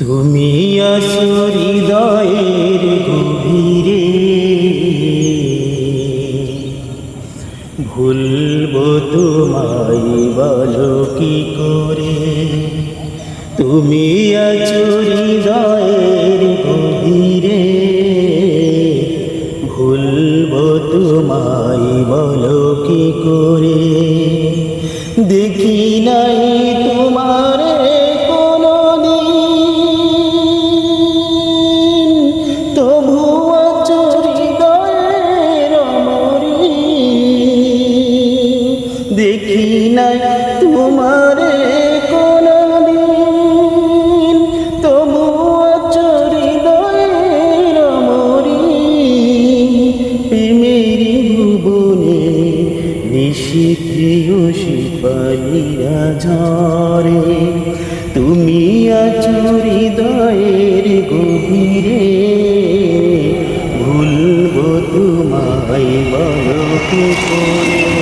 তুমি আছো হৃদয়ের গভীরে, ভুলবো তোমায় বলো কি করে। তুমি আছো হৃদয়ের গভীরে, ভুলবো তোমায় বলো কি করে। দেখি নাই তোমারে কোনদিন, তবু আছো হৃদয়ের অমরে। দেখি নাই তোমারে কোনদিন, তবু আছো হৃদয়ের অমরে। প্রেমের ভুবনে নিশি প্রেয়সী পালিয়া ঝরে। তুমি আছো হৃদয়ের গভীরে, ভুলবো তোমায় বলো কি করে।